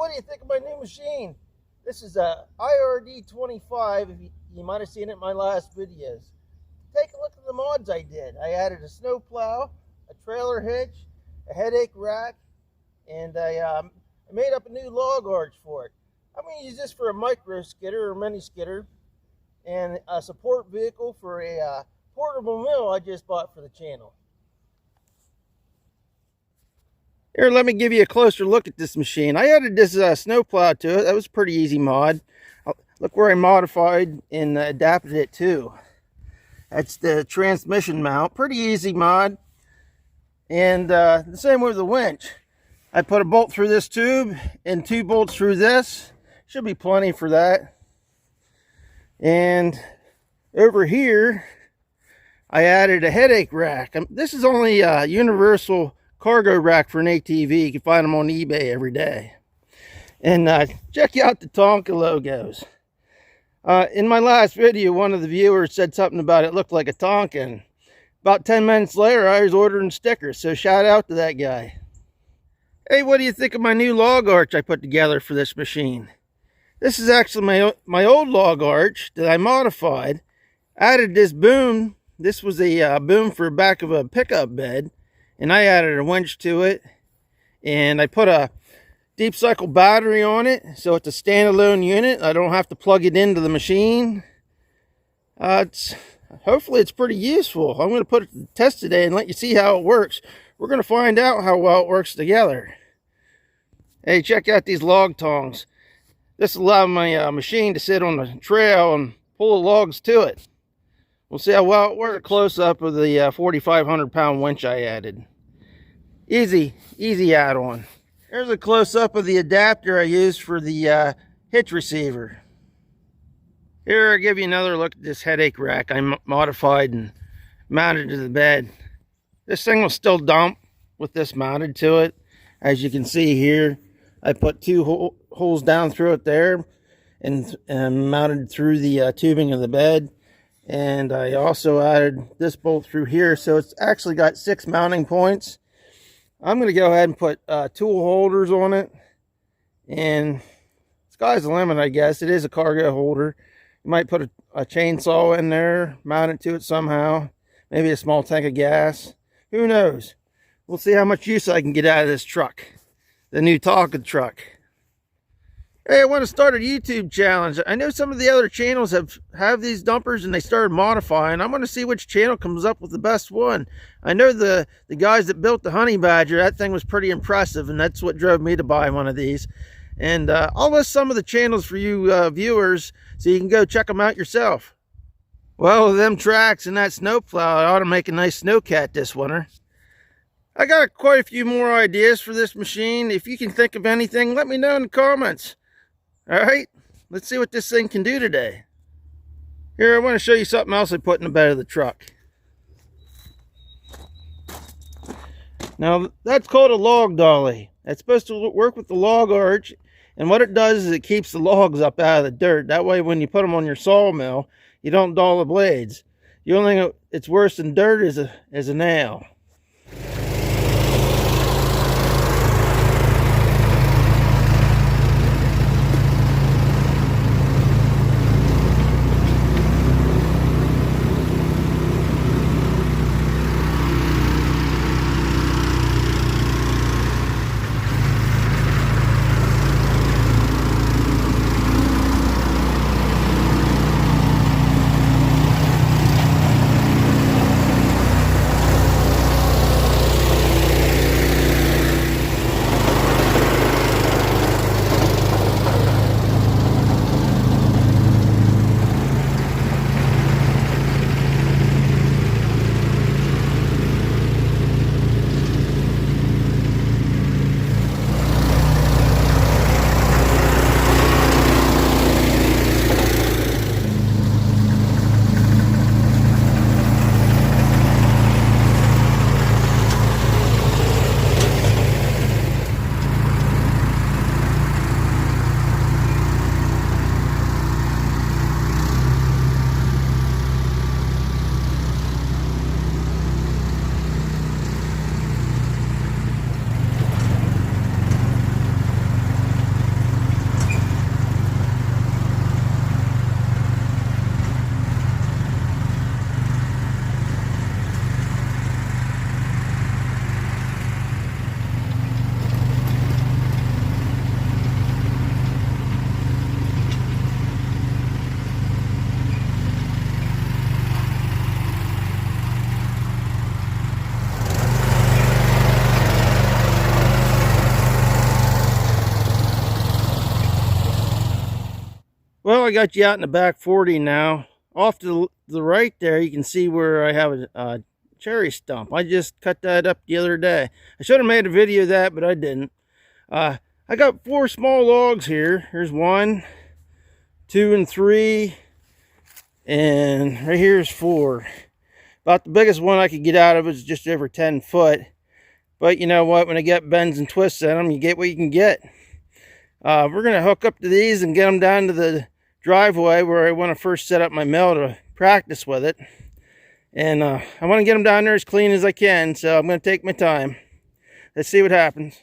what do you think of my new machine? This is a IRD25. You might have seen it in my last videos. Take a look at the mods I did. I added a snow plow, a trailer hitch, a headache rack, and I made up a new log arch for it. I'm going to use this for a micro skidder or mini skidder, and a support vehicle for a portable mill I just bought for the channel. Here, let me give you a closer look at this machine. I added this snow plow to it. That was a pretty easy mod. Look where I modified and adapted it to. That's the transmission mount. Pretty easy mod. And the same with the winch. I put a bolt through this tube and 2 bolts through this. Should be plenty for that. And over here, I added a headache rack. This is only a universal cargo rack for an ATV. You can find them on eBay every day. And check out the Tonka logos. In my last video, one of the viewers said something about it looked like a Tonka. And about 10 minutes later, I was ordering stickers. So shout out to that guy. Hey, what do you think of my new log arch I put together for this machine? This is actually my old log arch that I modified. Added this boom. This was a boom for the back of a pickup bed. And I added a winch to it, and I put a deep cycle battery on it, so it's a standalone unit. I don't have to plug it into the machine. Hopefully it's pretty useful. I'm going to put it to the test today and let you see how it works. We're going to find out how well it works together. Hey, check out these log tongs. This allows my machine to sit on the trail and pull the logs to it. We'll see how well it works. A close-up of the 4,500 pound winch I added. Easy add-on. Here's a close-up of the adapter I used for the hitch receiver. Here I give you another look at this headache rack I modified and mounted to the bed. This thing will still dump with this mounted to it. As you can see here, I put 2 holes down through it there and mounted through the tubing of the bed. And I also added this bolt through here, so it's actually got 6 mounting points. I'm going to go ahead and put tool holders on it, and sky's the limit, I guess. It is a cargo holder. You might put a chainsaw in there, mount it to it somehow, maybe a small tank of gas. Who knows? We'll see how much use I can get out of this truck, the new Tonka truck. Hey, I want to start a YouTube challenge. I know some of the other channels have these dumpers and they started modifying. I'm going to see which channel comes up with the best one. I know the guys that built the Honey Badger, that thing was pretty impressive, and that's what drove me to buy one of these. And I'll list some of the channels for you viewers so you can go check them out yourself. Well, with them tracks and that snowplow, I ought to make a nice snowcat this winter. I got quite a few more ideas for this machine. If you can think of anything, let me know in the comments. All right, let's see what this thing can do today. Here, I want to show you something else I put in the bed of the truck. Now, that's called a log dolly. It's supposed to work with the log arch, and what it does is it keeps the logs up out of the dirt. That way, when you put them on your sawmill, you don't dull the blades. The only thing it's worse than dirt is a nail. Well, I got you out in the back 40 now. Off to the right there, you can see where I have a cherry stump. I just cut that up the other day. I should have made a video of that, but I didn't. I got 4 small logs here. Here's 1, 2, and 3. And right here is 4. About the biggest one I could get out of it is just over 10 foot. But you know what? When I get bends and twists in them, you get what you can get. We're going to hook up to these and get them down to the driveway where I want to first set up my mill to practice with it. And I want to get them down there as clean as I can, so I'm going to take my time. Let's see what happens.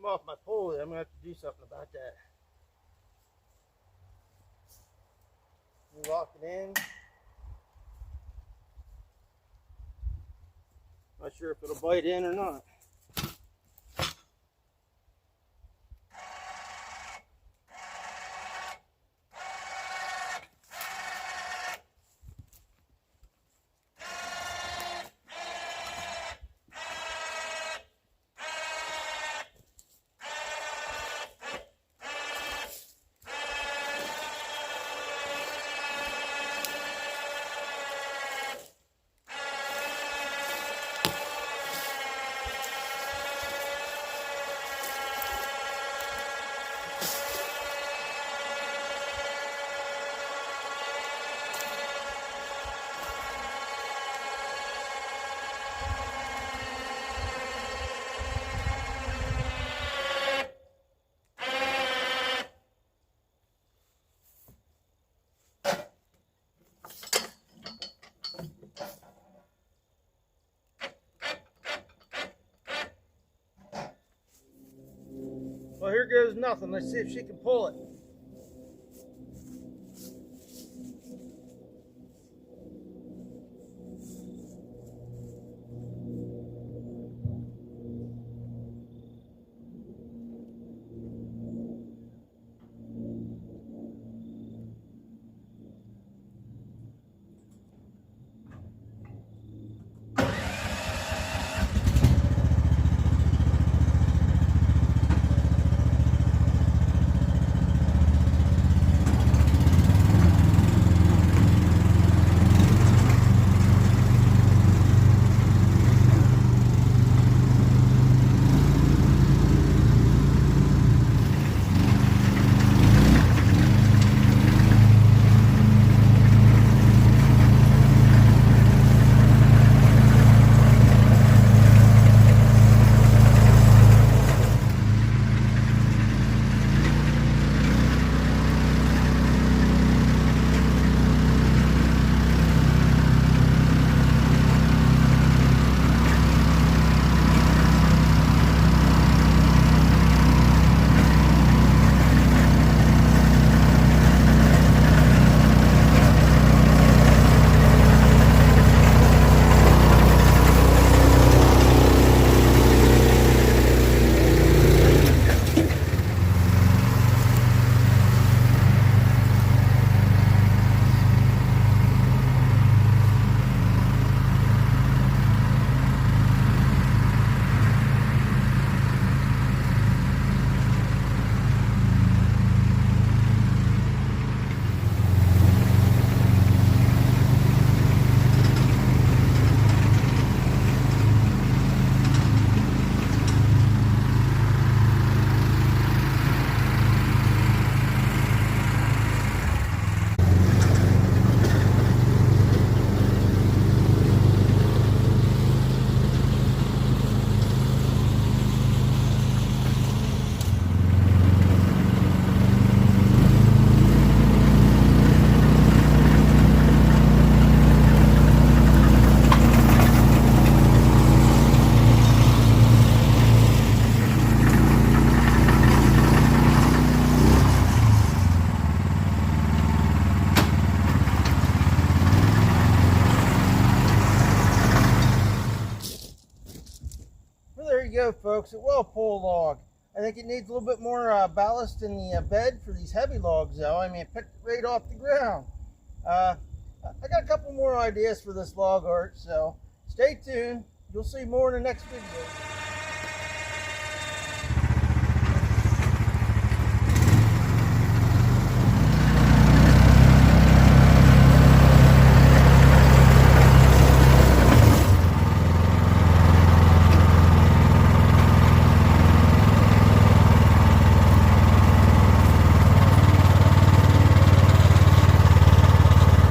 I'm off my pulley. I'm going to have to do something about that. Lock it in. Not sure if it'll bite in or not. Well, here goes nothing. Let's see if she can pull it. Well, there you go, folks. A well-pulled log. I think it needs a little bit more ballast in the bed for these heavy logs, though. I mean, it picked it right off the ground. I got a couple more ideas for this log art, so stay tuned. You'll see more in the next video.